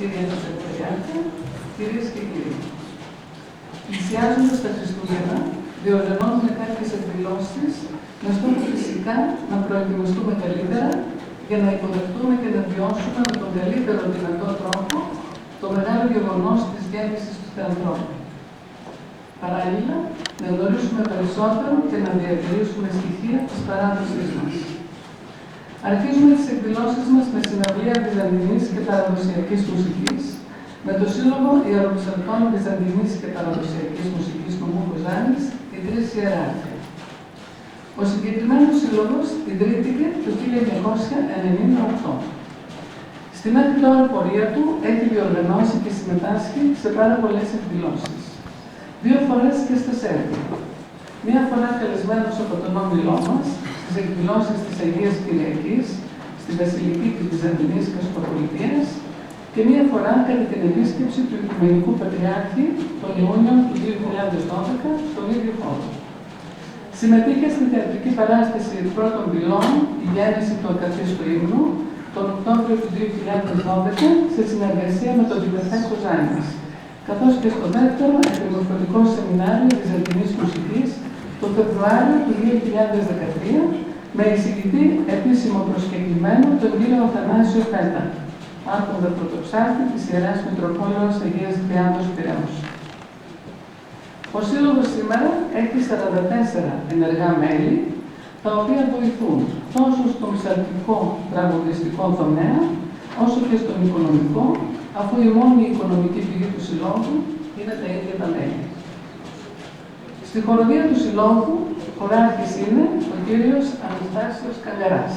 Κύριε Secretariate, κυρίες και κύριοι, πλησιάζοντας τα Χριστούγεννα, διοργανώνουμε κάποιες εκδηλώσεις με στόχο φυσικά να προετοιμαστούμε καλύτερα για να υποδεχτούμε και να βιώσουμε με τον καλύτερο δυνατό τρόπο το μεγάλο γεγονός της γέννησης του Θεανθρώπου. Παράλληλα, να γνωρίσουμε περισσότερο και να διατηρήσουμε στοιχεία της παράδοσης μας. Αρχίζουμε τις εκδηλώσεις μας με συναυλία βυζαντινής και παραδοσιακής μουσικής, με το Σύλλογο Ιεροπυσαλτών Βυζαντινής και Παραδοσιακής Μουσικής νομού Κοζάνης, οι Τρεις Ιεράρχες. Ο συγκεκριμένος σύλλογος ιδρύθηκε το 1998. Στη μέχρι τώρα πορεία του έχει διοργανώσει και συμμετάσχει σε πάρα πολλές εκδηλώσεις. 2 φορές και στα Σέρβια. Μία φορά καλεσμένος από τον όμιλό μας στις εκδηλώσεις της Αγίας Κυριακής στη Βασιλική της Βυζαντινής Κοσμοπολιτείας και μία φορά κατά την επίσκεψη του Οικουμενικού Πατριάρχη τον Ιούνιο του 2012 στον ίδιο χώρο. Συμμετείχε στην θεατρική παράσταση πρώτων πυλών «Η γέννηση του Ακαθίστου Ύμνου» τον Οκτώβριο του 2012 σε συνεργασία με τον Τιβερθέ Κοζάνης, καθώς και στο δεύτερο εκδημορφωτικό σεμινάριο Βυζαντινής Μουσικής το Φεβρουάριο του 2013 με εισηγητή επίσημο προσκεκλημένο τον κύριο Αθανάσιο Πέτα, άρχοντα πρωτοψάρτη της Ιεράς Μητροπόλεως Αγίας Τριάδος Πειραιώς. Ο Σύλλογος σήμερα έχει 44 ενεργά μέλη, τα οποία βοηθούν τόσο στον ψαλτικό τραγουδιστικό τομέα, όσο και στον οικονομικό, αφού η μόνη οικονομική πηγή του Συλλόγου είναι τα ίδια τα μέλη. Στη χοροδία του Συλλόγου, χωράρχης είναι ο κύριος Αναστάσιος Καγαράς,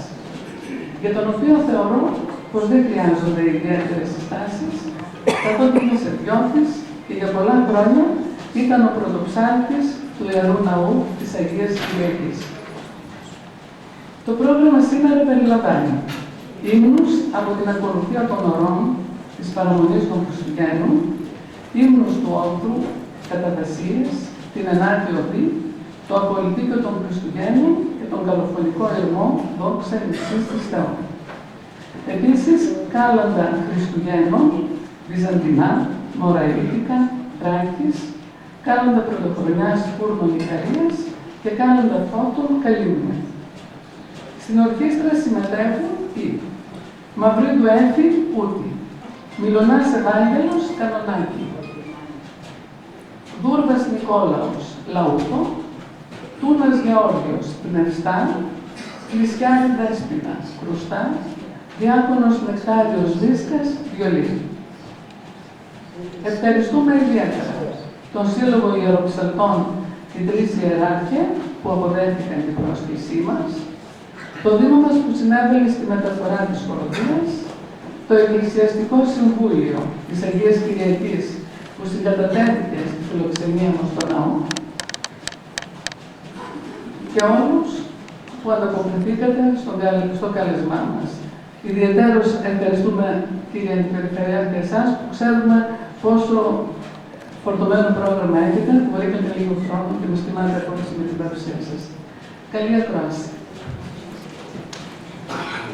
για τον οποίο θεωρώ πως δεν χρειάζονται ιδιαίτερες συστάσεις, καθότι είναι σερβιώτης και για πολλά χρόνια ήταν ο πρωτοψάλτης του Ιερού Ναού της Αγίας Κυριακής. Το πρόγραμμα σήμερα περιλαμβάνει ύμνους από την ακολουθία των ωρών της παραμονής των Χριστουγέννων, ύμνους του Όρθρου, καταδασίες, την Ενάτη Οδή, το Απολυτίκιο των Χριστουγέννων και τον καλοφωνικό ερμό «Δόξα Ελευσής της Θεού». Επίσης, κάλαντα Χριστουγέννων, Βυζαντινά, Μωραΐτικα, Τράκης, κάλαντα Πρωτοχρονιάς Φούρνων Ικαρίας και κάλαντα Φώτων Καλύμνια. Στην ορχήστρα συμμετέχουν οι Μαυρίδου Έφη Ούτη, Μιλωνάς Ευάγγελος Κανονάκη, Δούρβας Νικόλαος Λαούτο, Τούνας Γεώργιος Πνευστά, Κλισιάρη Δέσποινα Κρουστά, Διάκονος Νεκτάριος Βίσκας Βιολί. Ευχαριστούμε ιδιαίτερα τον Σύλλογο Ιεροπυσαλτών οι Τρεις Ιεράρχες που αποδέχτηκαν την πρόσκλησή μας, το Δήμο μας που συνέβαλε στη μεταφορά της χοροδίας, το Εκκλησιαστικό Συμβούλιο της Αγίας Κυριακής που συγκατατέθηκε στη φιλοξενία μας στο ναό και όλους που ανταποκριθήκατε στο κάλεσμά μας. Ιδιαιτέρως ευχαριστούμε, κύριε Αντιπεριφερειάρχη, εσάς που ξέρουμε πόσο φορτωμένο πρόγραμμα έχετε, που βρήκατε λίγο χρόνο και μας τιμάτε ακόμη με την παρουσία σας. Καλή ακρόαση. Amen.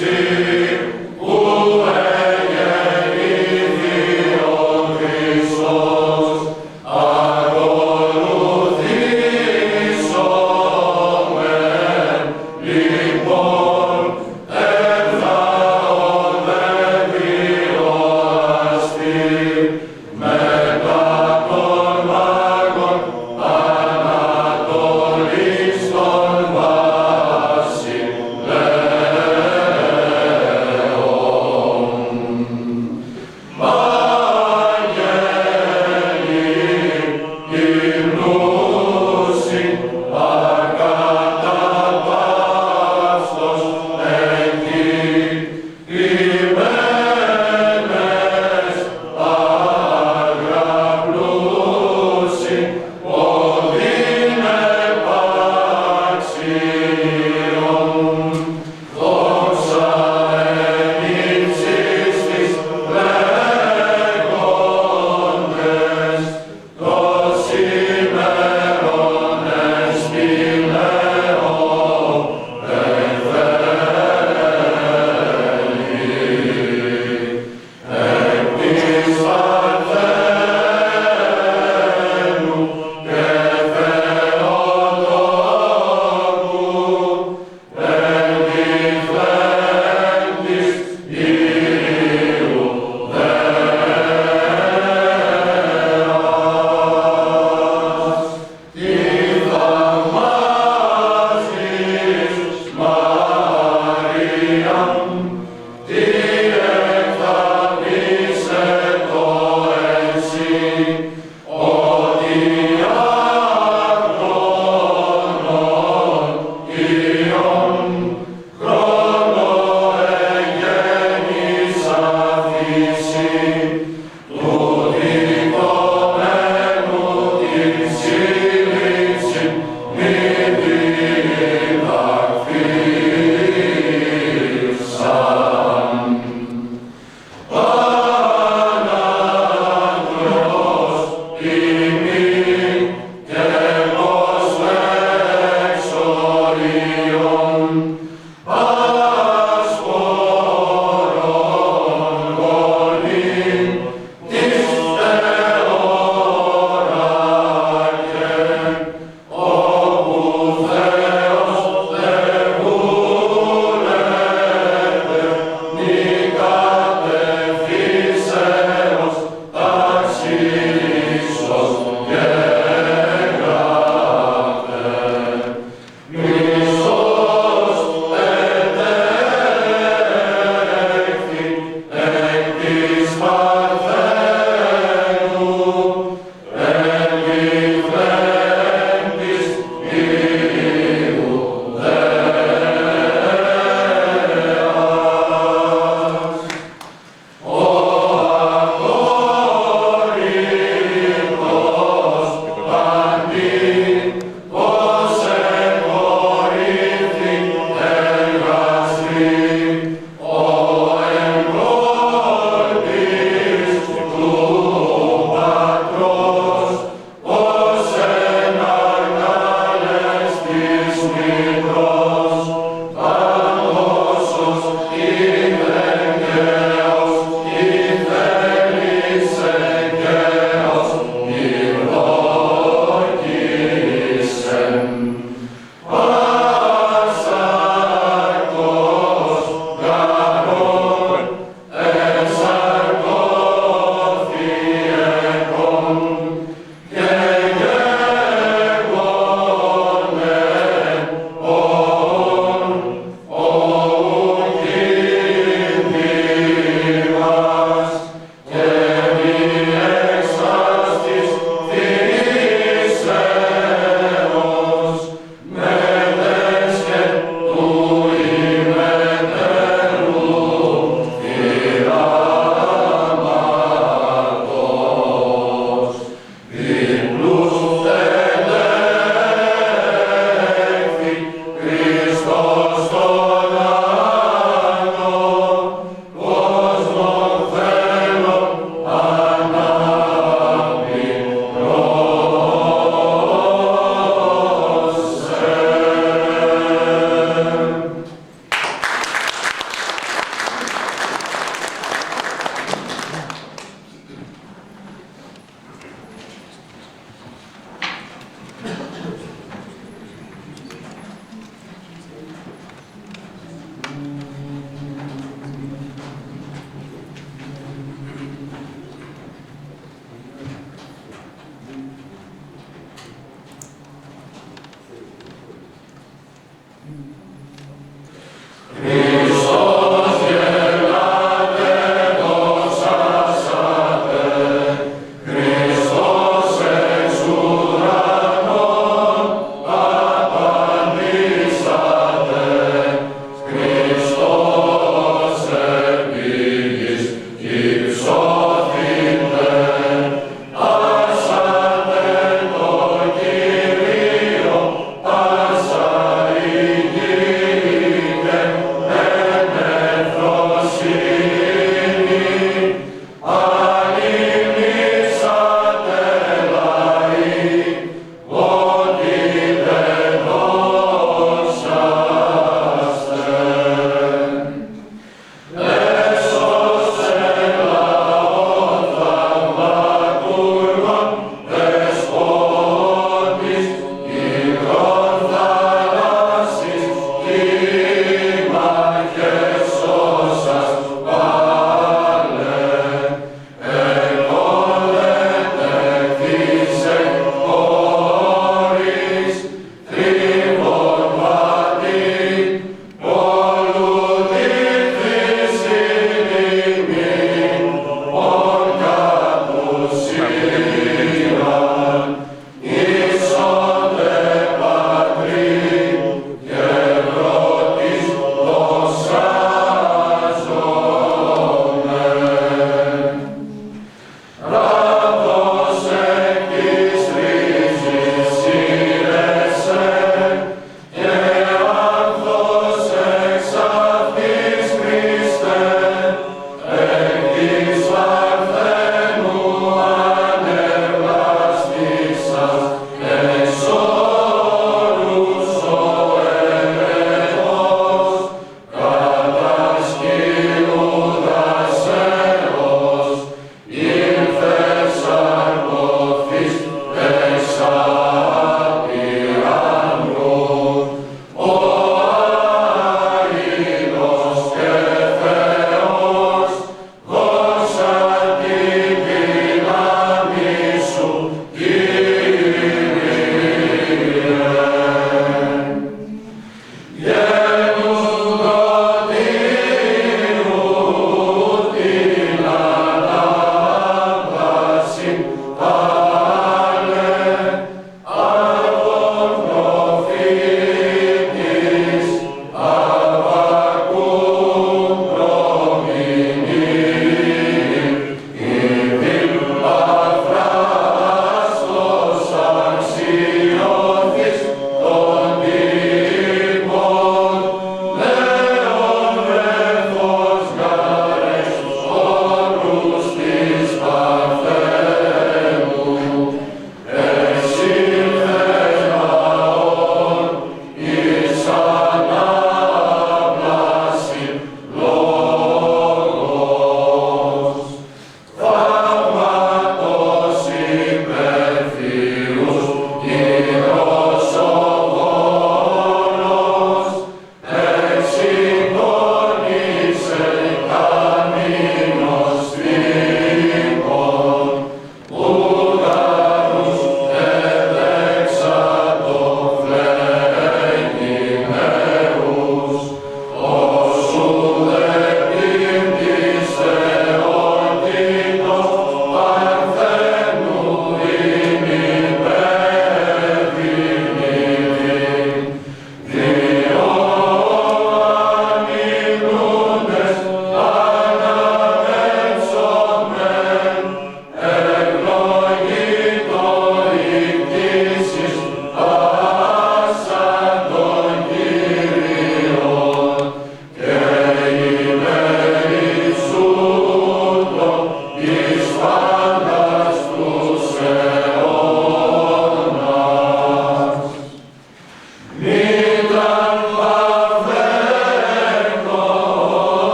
Amen.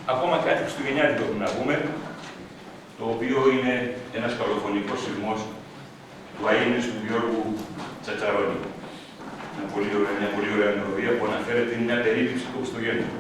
Ακόμα κάτι χριστουγεννιάτικο να πούμε, το οποίο είναι ένας καλοφωνικός σειρμός του Αΐνης του Γιώργου Τσατσαρώνη. Μια πολύ ωραία μελωδία που αναφέρεται, είναι μια περίληψη του Χριστουγέννου.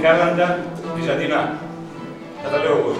Κάλαντα Βυζαντινά. Θα τα λέω εγώ.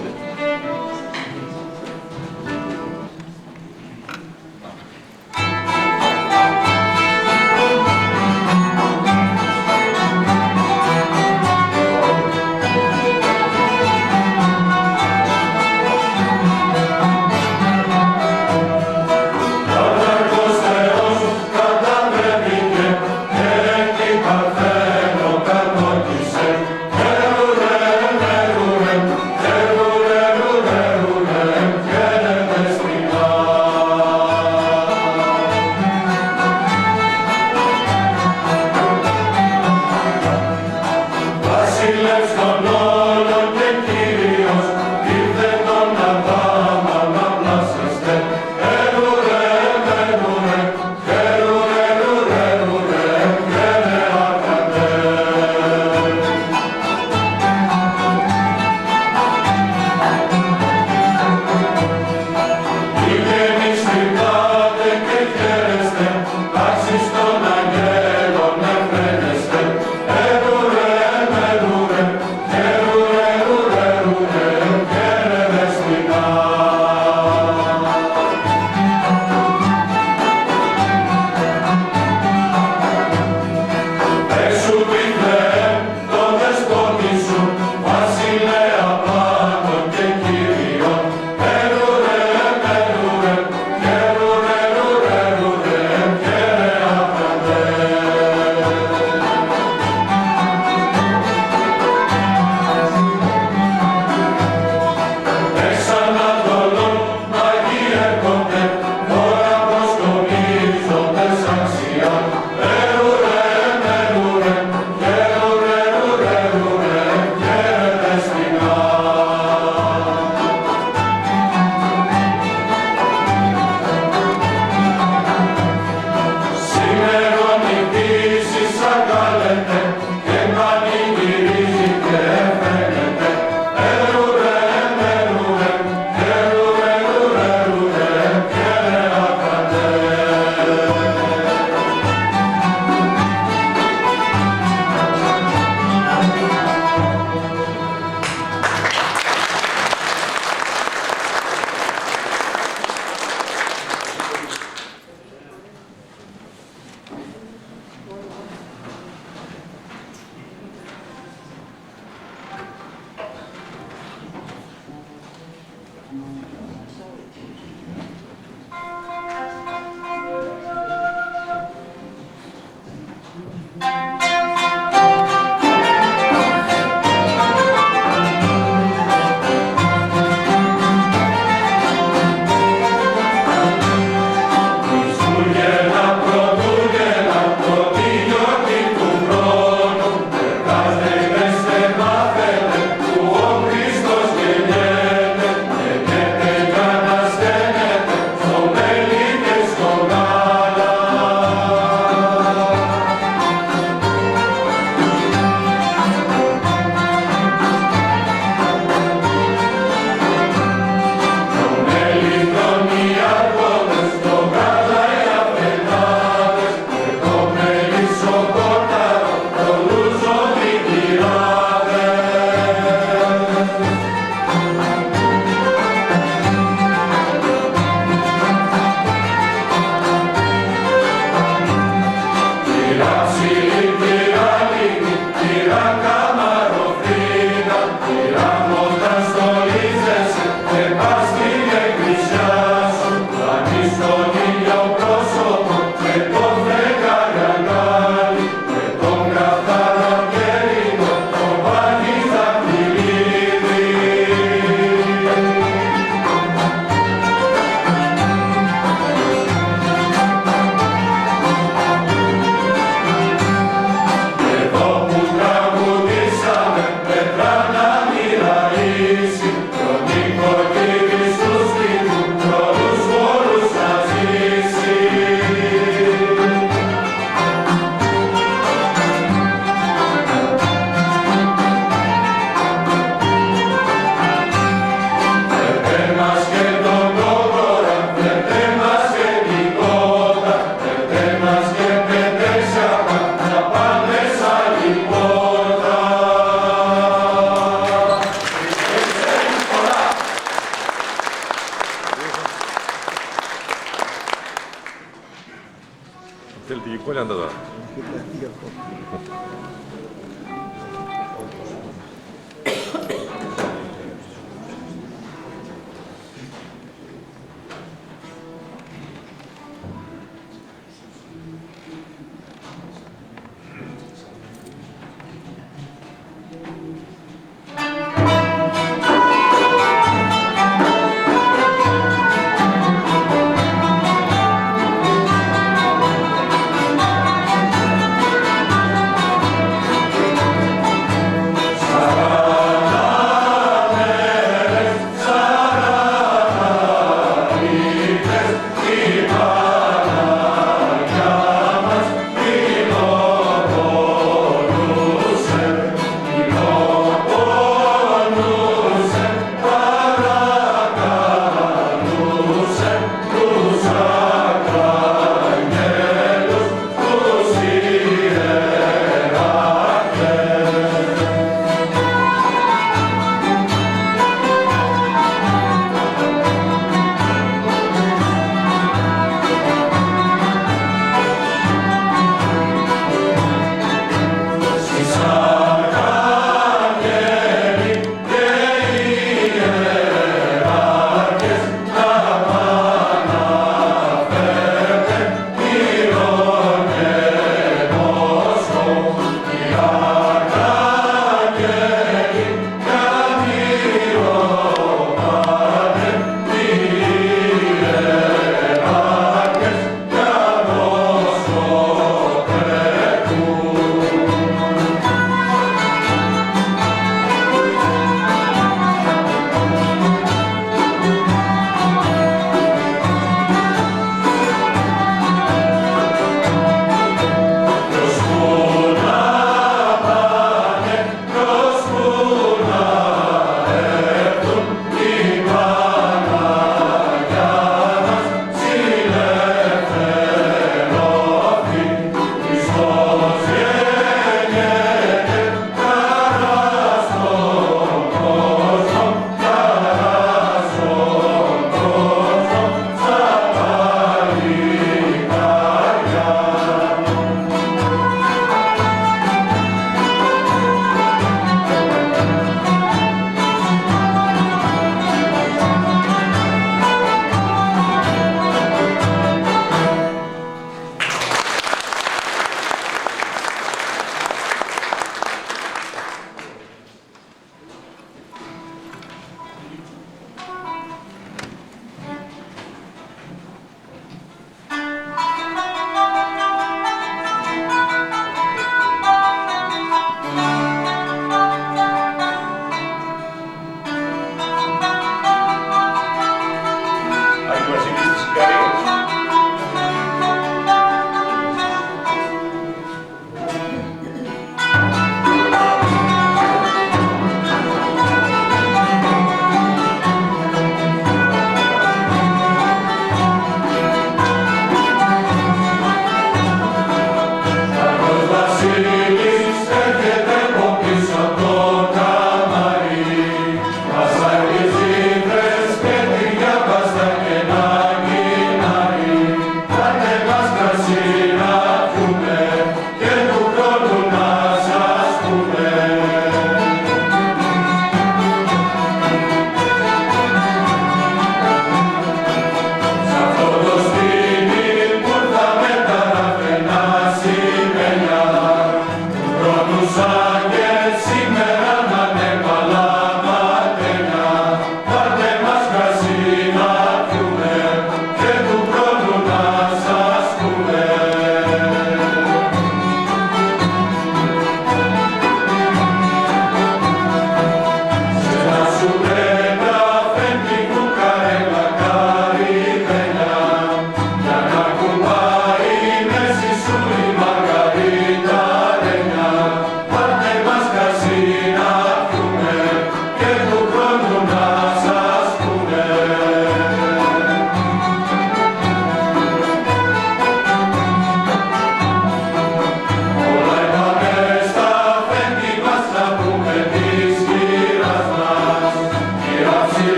Θέλετε και κόλλια να τα δω.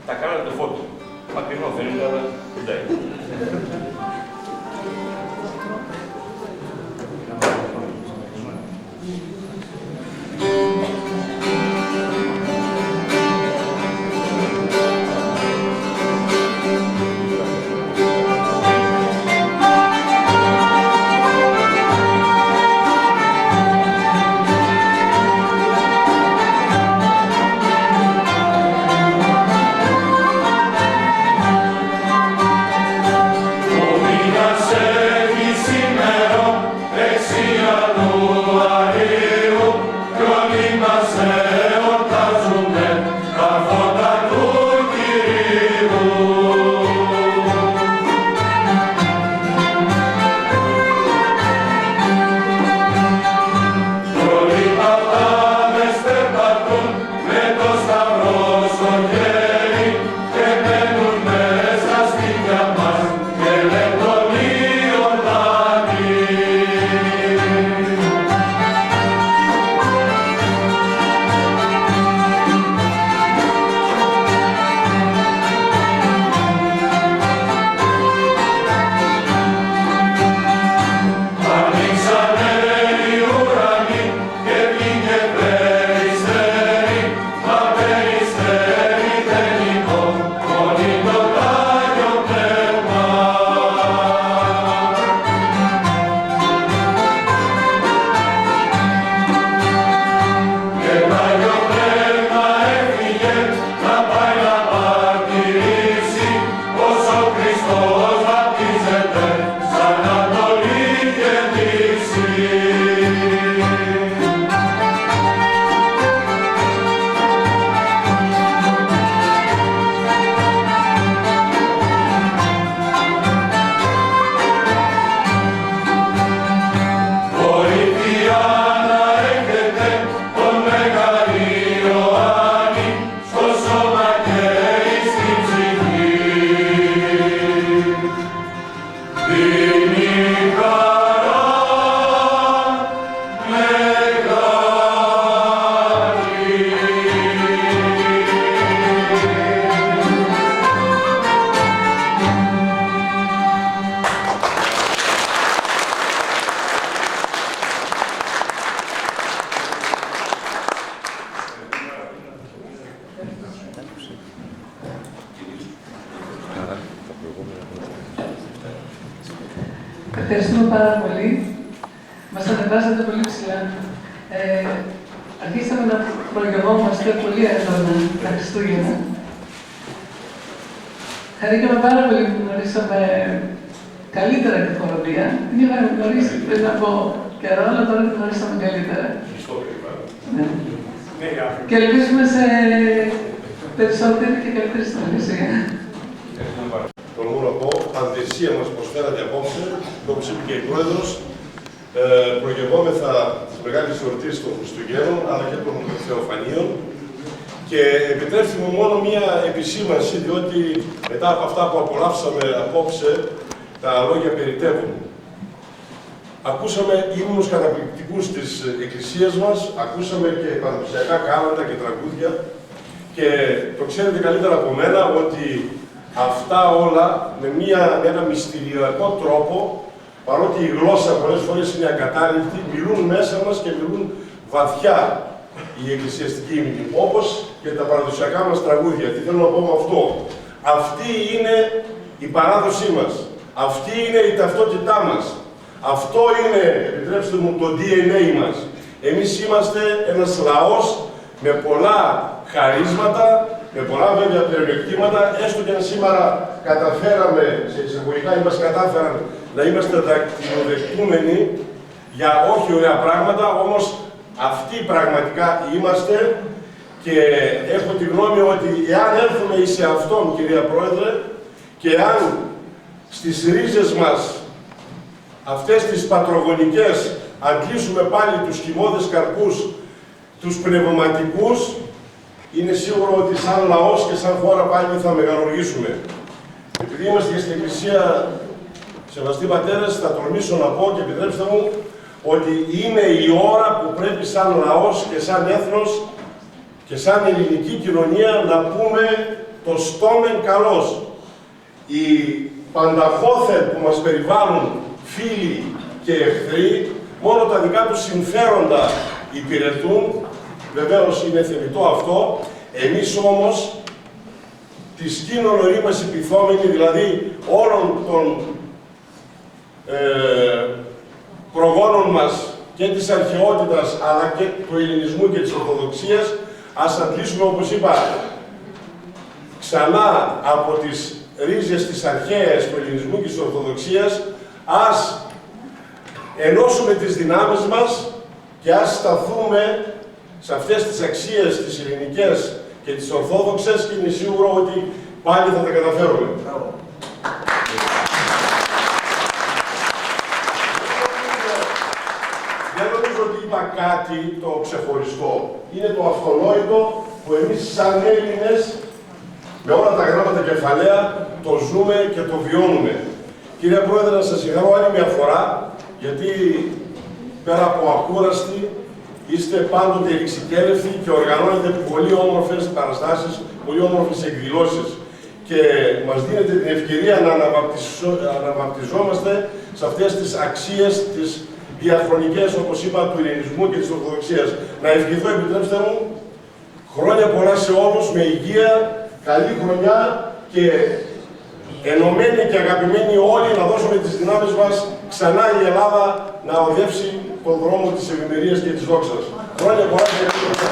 τα κάνατε το φώτο. Μακρινό φαίνεται, αλλά εντάξει. Ευχαριστούμε πάρα πολύ. Μας ανεβάζετε πολύ ψηλά. Αρχίσαμε να προγευόμαστε πολύ έντονα τα Χριστούγεννα. Χαρήκαμε πάρα πολύ που γνωρίσαμε καλύτερα τη χοροδία. Την είχαμε γνωρίσει πριν από καιρό, αλλά τώρα την γνωρίσαμε καλύτερα. Ναι. Και ελπίζουμε σε περισσότερη και καλύτερη συνεργασία. Τολμώ να πω, αντισία μας προσφέρατε απόψε, όπως είπε και η Πρόεδρος, προγευόμεθα τις μεγάλες εορτήσεις των Χριστουγέννων, αλλά και των Θεοφανίων. Και επιτρέψτε μου μόνο μία επισήμανση, διότι μετά από αυτά που απολαύσαμε απόψε, τα λόγια περιττεύουν. Ακούσαμε ύμνους καταπληκτικούς της Εκκλησίας μας, ακούσαμε και παραδοσιακά κάλαντα και τραγούδια και το ξέρετε καλύτερα από μένα ότι αυτά όλα με ένα μυστηριακό τρόπο, παρότι η γλώσσα πολλές φορές είναι ακατάληπτη, μιλούν μέσα μας και μιλούν βαθιά η εκκλησιαστική ύμνη, όπως και τα παραδοσιακά μας τραγούδια. Τι θέλω να πω με αυτό? Αυτή είναι η παράδοσή μας. Αυτή είναι η ταυτότητά μας. Αυτό είναι, επιτρέψτε μου, το DNA μας. Εμείς είμαστε ένας λαός με πολλά χαρίσματα, με πολλά βέβαια πλεονεκτήματα, έστω και αν σήμερα καταφέραμε, σε εισαγωγικά μας κατάφεραν να είμαστε δακτυλοδεχτούμενοι για όχι ωραία πράγματα, όμως αυτοί πραγματικά είμαστε και έχω τη γνώμη ότι εάν έρθουμε σε αυτόν, κυρία Πρόεδρε, και αν στις ρίζες μας αυτές τις πατρογονικές αντλήσουμε πάλι τους χυμώδες καρπούς, τους πνευματικούς, είναι σίγουρο ότι σαν λαός και σαν χώρα πάλι θα μεγαλουργήσουμε. Επειδή είμαστε και στην Εκκλησία, σεβαστοί πατέρες, θα τολμήσω να πω και επιτρέψτε μου ότι είναι η ώρα που πρέπει σαν λαός και σαν έθνος και σαν ελληνική κοινωνία να πούμε το στόμεν καλός. Οι πανταχώθεν που μας περιβάλλουν φίλοι και εχθροί, μόνο τα δικά τους συμφέροντα υπηρετούν. Βεβαίως είναι θεμιτό αυτό. Εμείς όμως, τη σκήνων ορίμας υπηθόμενοι, δηλαδή όλων των προγόνων μας και της αρχαιότητας, αλλά και του ελληνισμού και της Ορθοδοξίας, ας αντλήσουμε, όπως είπα, ξανά από τις ρίζες της αρχαίας του ελληνισμού και της Ορθοδοξίας, ας ενώσουμε τις δυνάμεις μας και ας σταθούμε σε αυτές τις αξίες τις ελληνικές και τις ορθόδοξες και είναι σίγουρο ότι πάλι θα τα καταφέρουμε. Δεν νομίζω ότι είπα κάτι το ξεχωριστό. Είναι το αυτονόητο που εμείς σαν Έλληνες με όλα τα γράμματα κεφαλαία το ζούμε και το βιώνουμε. Κύριε Πρόεδρε, να σας συγχαρώ άλλη μια φορά, γιατί πέρα από ακούραστοι, είστε πάντοτε ρηξικέλευτοι και οργανώνετε πολύ όμορφες παραστάσεις, πολύ όμορφες εκδηλώσεις. Και μας δίνετε την ευκαιρία να αναβαπτιζόμαστε σε αυτές τις αξίες, τις διαχρονικές, όπως είπα, του ελληνισμού και της Ορθοδοξίας. Να ευχηθώ, επιτρέψτε μου, χρόνια πολλά σε όλους, με υγεία, καλή χρονιά και ενωμένοι και αγαπημένοι όλοι να δώσουμε τις δυνάμεις μας ξανά η Ελλάδα να οδεύσει τον δρόμο της ευημερίας και της δόξας. Χρόνια πολλά και καλή χρονιά.